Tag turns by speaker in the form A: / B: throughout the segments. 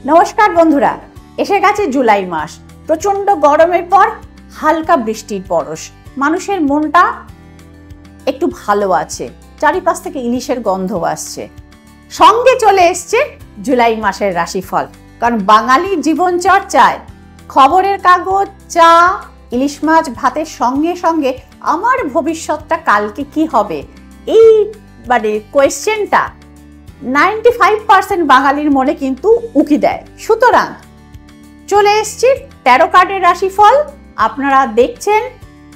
A: নমস্কার বন্ধুরা, এসে গেছে জুলাই মাস। প্রচন্ড গরমের পর হালকা বৃষ্টির পরশ, মানুষের মনটা একটু ভালো আছে, চারিপাশ থেকে ইলিশের গন্ধ আসছে। সঙ্গে চলে এসছে জুলাই মাসের রাশিফল, কারণ বাঙালির জীবনচর্চায় খবরের কাগজ, চা, ইলিশ মাছ ভাতের সঙ্গে সঙ্গে আমার ভবিষ্যৎটা কালকে কি হবে, এই কোয়েশ্চেনটা 95% বাঙালির মনে কিন্তু উকি দেয়। সুতরাং চলে এসছি ট্যারো কার্ডের রাশিফল। আপনারা দেখছেন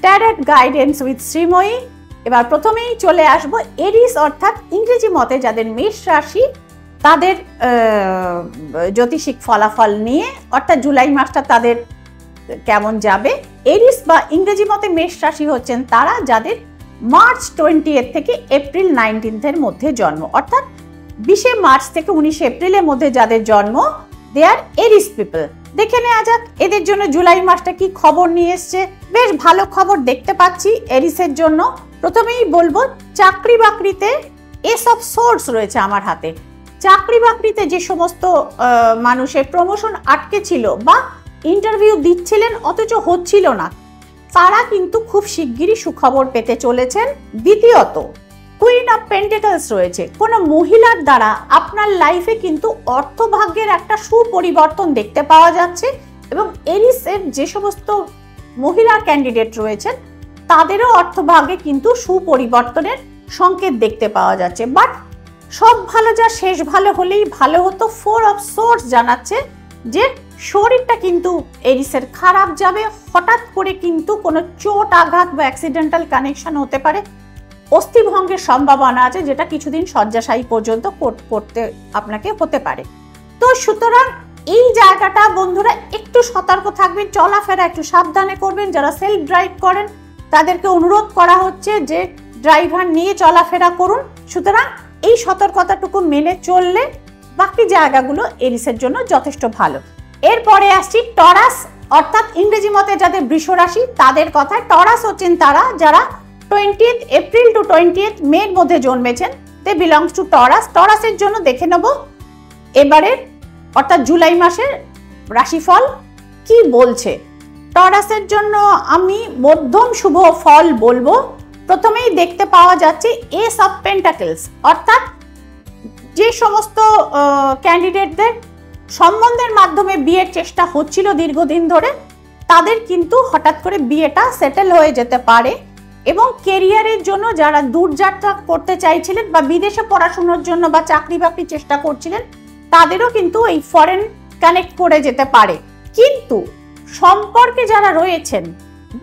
A: ট্যারট গাইডেন্স উইথ শ্রীময়ী। এবার প্রথমেই চলে আসব এরিস অর্থাৎ ইংরেজি মতে যাদের মেষ রাশি, তাদের জ্যোতিষিক ফলাফল নিয়ে, অর্থাৎ জুলাই মাসটা তাদের কেমন যাবে। এরিস বা ইংরেজি মতে মেষ রাশি হচ্ছেন তারা যাদের মার্চ 20 থেকে এপ্রিল 19 মধ্যে জন্ম, অর্থাৎ 20 মার্চ থেকে 19 এপ্রিলের মধ্যে যাদের জন্ম, দে আর এরিস পিপল। দেখে নেওয়া যাক এদের জন্য জুলাই মাসটা কি খবর নিয়ে এসছে। বেশ ভালো খবর দেখতে পাচ্ছি এরিসের জন্য। প্রথমেই বলবো চাকরি বাকরিতে এস অফ সোর্স রয়েছে আমার হাতে। চাকরি বাকরিতে যে সমস্ত মানুষের প্রমোশন আটকে ছিল বা ইন্টারভিউ দিচ্ছিলেন অথচ হচ্ছিল না, তারা কিন্তু খুব শিগগিরই সুখবর পেতে চলেছেন। দ্বিতীয়ত কুইন অফ পেন্টিকলস রয়েছে। কোনো মহিলার দ্বারা আপনার লাইফে কিন্তু অর্থভাগ্যের একটা সুপরিবর্তন দেখতে পাওয়া যাচ্ছে, এবং এরিসের যে সমস্ত মহিলা ক্যান্ডিডেট রয়েছেন তাদেরও অর্থভাগ্যে কিন্তু সুপরিবর্তনের সংকেত দেখতে পাওয়া যাচ্ছে। বাট সব ভালো যা শেষ ভালো হলেই ভালো হতো। 4 অফ সোর্স জানাচ্ছে যে শরীরটা কিন্তু এরিসের খারাপ যাবে। হঠাৎ করে কিন্তু কোনো চোট আঘাত বা অ্যাক্সিডেন্টাল কানেকশন হতে পারে, অস্থিভঙ্গের সম্ভাবনা আছে, যেটা কিছুদিন শয্যাশায়ী পর্যন্ত করতে আপনাকে হতে পারে। তো সুতরাং এই জায়গাটা বন্ধুরা একটু সতর্ক থাকবেন, চলাফেরা একটু সাবধানে করবেন। যারা সেলফ ড্রাইভ করেন তাদেরকে অনুরোধ করা হচ্ছে যে ড্রাইভার নিয়ে চলাফেরা করুন। সুতরাং এই সতর্কতাটুকু মেনে চললে বাকি জায়গাগুলো এরিসের জন্য যথেষ্ট ভালো। এরপরে আসছি টরাস অর্থাৎ ইংরেজি মতে যাদের বৃষ রাশি, তাদের কথায় টরাস হচ্ছেন তারা যারা 20 এপ্রিল টু 20 মে এর মধ্যে জন্মেছেন। দে বিলংস টু টরাস। টরাসের জন্য দেখে নেব এবারের অর্থাৎ জুলাই মাসের রাশিফল কি বলছে। টরাসের জন্য আমি মধ্যম শুভ ফল বলবো। প্রথমেই দেখতে পাওয়া যাচ্ছে এস অফ পেন্টাকলস, অর্থাৎ যে সমস্ত ক্যান্ডিডেটদের সম্বন্ধের মাধ্যমে বিয়ের চেষ্টা হচ্ছিল দীর্ঘদিন ধরে, তাদের কিন্তু হঠাৎ করে বিয়েটা সেটেল হয়ে যেতে পারে। এবং কেরিয়ারের জন্য যারা দূরযাত্রা করতে চাইছিলেন বা বিদেশে পড়াশোনার জন্য বা চাকরি বাকরি চেষ্টা করছিলেন, তাদেরও কিন্তু এই ফরেন কানেক্ট করে যেতে পারে। কিন্তু সম্পর্কে যারা রয়েছেন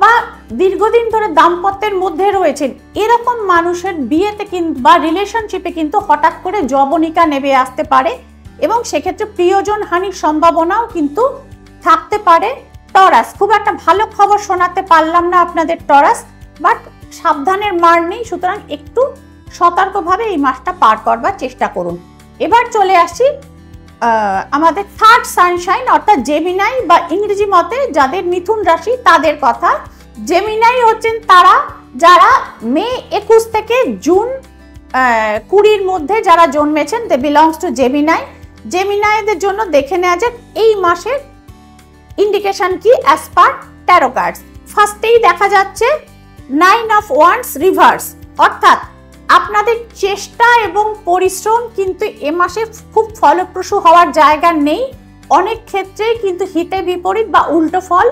A: বা দীর্ঘদিন ধরে দাম্পত্যের মধ্যে রয়েছেন, এরকম মানুষের বিয়েতে কিন্তু বা রিলেশনশিপে কিন্তু হঠাৎ করে যবনিকা নেমে আসতে পারে, এবং সেক্ষেত্রে প্রিয়জন হানির সম্ভাবনাও কিন্তু থাকতে পারে। টরাস, খুব একটা ভালো খবর শোনাতে পারলাম না আপনাদের টরাস, বাট সাবধানের মার নেই। সুতরাং একটু সতর্কভাবে এই মাসটা পার করবার চেষ্টা করুন। এবার চলে আসছি আমাদের থার্ড সানশাইন অর্থাৎ জেমিনাই বা ইংরেজি মতে যাদের মিথুন রাশি, তাদের কথা। জেমিনাই হচ্ছেন তারা যারা মে 21 থেকে জুন 20 মধ্যে যারা জন্মেছেন, দে বিলংস টু জেমিনাই। জেমিনাইদের জন্য দেখে নেওয়া যাক এই মাসের ইন্ডিকেশন কি অ্যাজ পার ট্যারো কার্ডস। ফার্স্টেই দেখা যাচ্ছে 9 অফ ওয়ান্ডস রিভার্স, অর্থাৎ আপনাদের চেষ্টা এবং পরিশ্রম কিন্তু এ মাসে খুব ফলপ্রসূ হওয়ার জায়গা নেই। অনেক ক্ষেত্রেই কিন্তু হিতে বিপরীত বা উল্টো ফল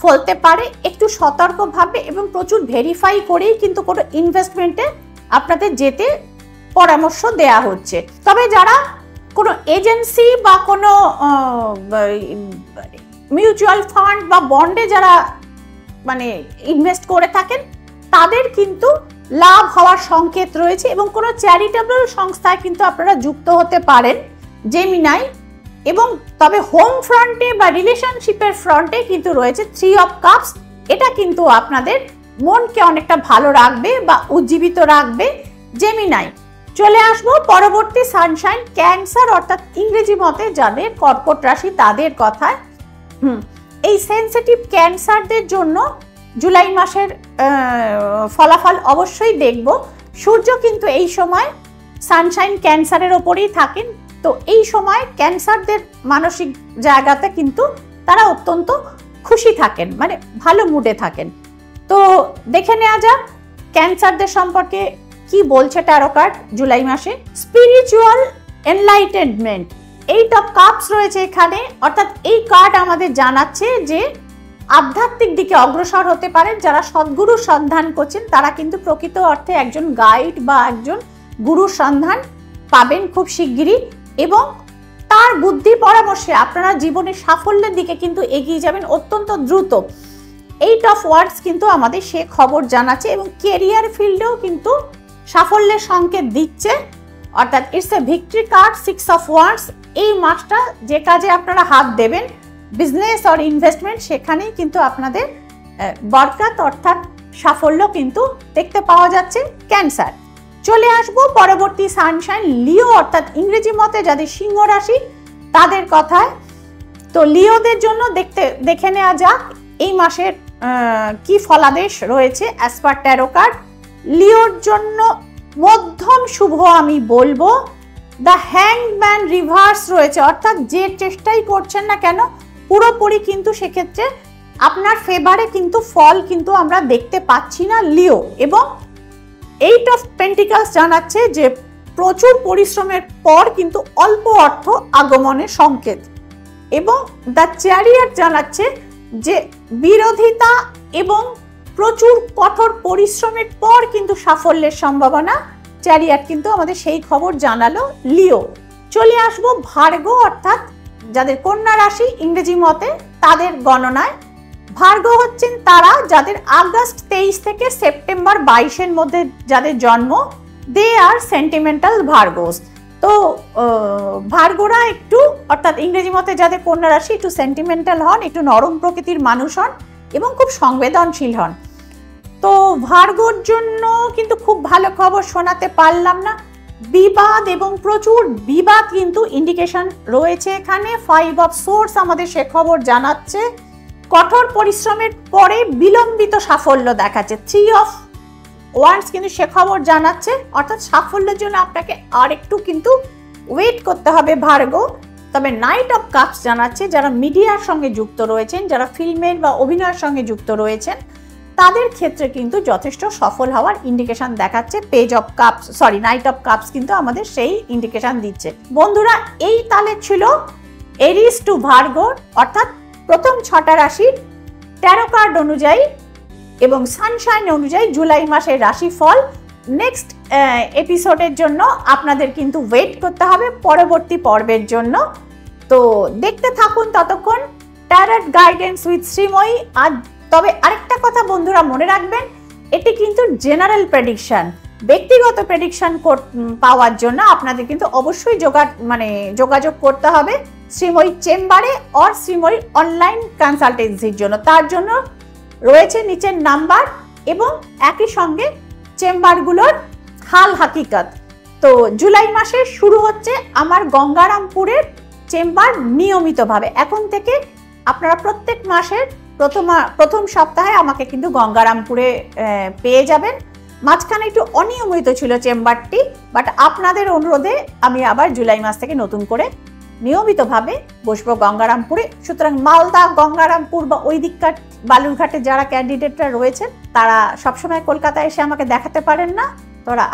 A: ফলতে পারে। একটু সতর্কভাবে এবং প্রচুর ভেরিফাই করেই কিন্তু কোনো ইনভেস্টমেন্টে আপনাদের যেতে পরামর্শ দেয়া হচ্ছে। তবে যারা কোনো এজেন্সি বা কোনো মিউচুয়াল ফান্ড বা বন্ডে যারা ইনভেস্ট করে থাকেন, তাদের কিন্তু লাভ হওয়ার সংকেত রয়েছে, এবং কোনো চ্যারিটেবল সংস্থায় কিন্তু আপনারা যুক্ত হতে পারেন জেমিনাই। এবং তবে হোম ফ্রন্টে বা রিলেশনশিপের ফ্রন্টে কিন্তু রয়েছে 3 অফ কাপস। এটা কিন্তু আপনাদের মনকে অনেকটা ভালো রাখবে বা উজ্জীবিত রাখবে জেমিনাই। চলে আসবো পরবর্তী সানশাইন ক্যান্সার অর্থাৎ ইংরেজি মতে যাদের কর্কট রাশি, তাদের কথায়। এই সেনসিটিভ ক্যান্সারদের জন্য জুলাই মাসের ফলাফল অবশ্যই দেখব। সূর্য কিন্তু এই সময় সানশাইন ক্যান্সারের ওপরেই থাকেন, তো এই সময় ক্যান্সারদের মানসিক জায়গাতে কিন্তু তারা অত্যন্ত খুশি থাকেন, মানে ভালো মুডে থাকেন। তো দেখে নেওয়া যাক ক্যান্সারদের সম্পর্কে কি বলছে ট্যারো কার্ড জুলাই মাসে। স্পিরিচুয়াল এনলাইটেনমেন্ট, 8 অফ কাপস রয়েছে এখানে, অর্থাৎ এই কার্ড আমাদের জানাচ্ছে যে আধ্যাত্মিক দিকে অগ্রসর হতে পারেন। যারা সদ্গুরুর সন্ধান করছেন তারা কিন্তু প্রকৃত অর্থে একজন গাইড বা একজন গুরুর সন্ধান পাবেন খুব শিগগিরই, এবং তার বুদ্ধি পরামর্শে আপনারা জীবনের সাফল্যের দিকে কিন্তু এগিয়ে যাবেন অত্যন্ত দ্রুত। 8 অফ ওয়ার্ডস কিন্তু আমাদের সে খবর জানাচ্ছে, এবং কেরিয়ার ফিল্ডেও কিন্তু সাফল্যের সংকেত দিচ্ছে, অর্থাৎ it's a victory card. 6 of words, এই মাসটা যে কাজে আপনারা হাত দেবেন, বিজনেস আর ইনভেস্টমেন্ট, সেখানেই কিন্তু আপনাদের বরকত অর্থাৎ সাফল্য কিন্তু দেখতে পাওয়া যাচ্ছে ক্যান্সার। চলে আসবো পরবর্তী সানশাইন লিও, অর্থাৎ ইংরেজি মতে যাদের সিংহ রাশি তাদের কথায়। তো লিওদের জন্য দেখে নেওয়া যাক এই মাসের কি ফলাদেশ রয়েছে অ্যাজ পার ট্যারো কার্ড। লিওর জন্য মধ্যম শুভ আমি বলবো। দ্য হ্যাংম্যান রিভার্স রয়েছে, অর্থাৎ যে চেষ্টাই করছেন না কেন পুরোপুরি কিন্তু সেক্ষেত্রে আপনার ফেভারে কিন্তু ফল কিন্তু আমরা দেখতে পাচ্ছি না লিও। এবং 8 অফ পেন্টিকলস জানাচ্ছে যে প্রচুর পরিশ্রমের পর কিন্তু অল্প অর্থ আগমনের সংকেত, এবং দ্য চ্যারিয়ট জানাচ্ছে যে বিরোধিতা এবং প্রচুর কঠোর পরিশ্রমের পর কিন্তু সাফল্যের সম্ভাবনা। চ্যারিয়ট কিন্তু আমাদের সেই খবর জানালো লিও। চলে আসবো ভার্গ, অর্থাৎ যাদের কন্যা রাশি ইংরেজি মতে তাদের গণনায়। ভার্গ হচ্ছেন তারা যাদের আগস্ট 23 থেকে সেপ্টেম্বর 22-এর মধ্যে যাদের জন্ম, দে আর সেন্টিমেন্টাল ভার্গোস। তো ভার্গোরা একটু, অর্থাৎ ইংরেজি মতে যাদের কন্যা রাশি, একটু সেন্টিমেন্টাল হন, একটু নরম প্রকৃতির মানুষ হন এবং খুব সংবেদনশীল হন। তো ভার্গোর জন্য কিন্তু খুব ভালো খবর শোনাতে পারলাম না। বিবাদ এবং প্রচুর বিবাদ কিন্তু ইন্ডিকেশন রয়েছে এখানে। 5 অফ সোর্স আমাদের সে খবর জানাচ্ছে। কঠোর পরিশ্রমের পরে বিলম্বিত সাফল্য দেখাচ্ছে। 3 অফ ওয়ান্ডস কিন্তু সে খবর জানাচ্ছে, অর্থাৎ সাফল্যের জন্য আপনাকে আর একটু কিন্তু ওয়েট করতে হবে ভার্গ। তবে নাইট অফ কাপস জানাচ্ছে যারা মিডিয়ার সঙ্গে যুক্ত রয়েছেন, যারা ফিল্মের বা অভিনয়ের সঙ্গে যুক্ত রয়েছেন, তাদের ক্ষেত্রে কিন্তু যথেষ্ট সফল হওয়ার ইন্ডিকেশন দেখাচ্ছে। নাইট অফ কাপস কিন্তু আমাদের সেই ইন্ডিকেশন দিচ্ছে। বন্ধুরা, এই তালে ছিল এরিস টু ভার্গ, অর্থাৎ প্রথম 6টা রাশির ট্যারো কার্ড অনুযায়ী এবং সানশাইন অনুযায়ী জুলাই মাসের রাশিফল। নেক্সট এপিসোডের জন্য আপনাদের কিন্তু ওয়েট করতে হবে পরবর্তী পর্বের জন্য। তো দেখতে থাকুন ততক্ষণ ট্যারট গাইডেন্স উইথ শ্রীময়ী। আর তবে আরেকটা কথা বন্ধুরা মনে রাখবেন, এটি কিন্তু জেনারেল প্রেডিকশন। ব্যক্তিগত প্রেডিকশন পাওয়ার জন্য আপনাদের কিন্তু অবশ্যই যোগাযোগ করতে হবে শ্রীময়ী চেম্বারে আর শ্রীময়ী অনলাইন কনসালটেন্সির জন্য। তার জন্য রয়েছে নিচের নাম্বার এবং একই সঙ্গে চেম্বারগুলোর হাল হাকিকত। তো জুলাই মাসে শুরু হচ্ছে আমার গঙ্গারামপুরের চেম্বার নিয়মিতভাবে। এখন থেকে আপনারা প্রত্যেক মাসের প্রথম সপ্তাহে আমাকে কিন্তু গঙ্গারামপুরে পেয়ে যাবেন। মাঝখানে একটু অনিয়মিত ছিল চেম্বারটি, বাট আপনাদের অনুরোধে আমি আবার জুলাই মাস থেকে নতুন করে নিয়মিতভাবে বসবো গঙ্গারামপুরে। সুতরাং মালদা, গঙ্গারামপুর বা ওই দিককার বালুরঘাটে যারা ক্যান্ডিডেটরা রয়েছেন তারা সবসময় কলকাতায় এসে আমাকে দেখাতে পারেন না,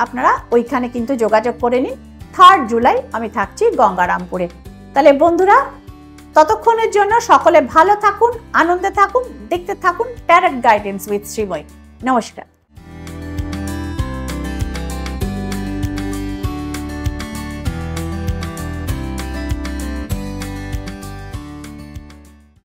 A: আপনারা ওইখানে কিন্তু যোগাযোগ করে নিন। 3 জুলাই আমি থাকছি গঙ্গারামপুরে। তাহলে বন্ধুরা, ততক্ষণের জন্য সকলে ভালো থাকুন, আনন্দে থাকুন, দেখতে থাকুন ট্যারট গাইডেন্স উইথ শ্রীময়ী। নমস্কার।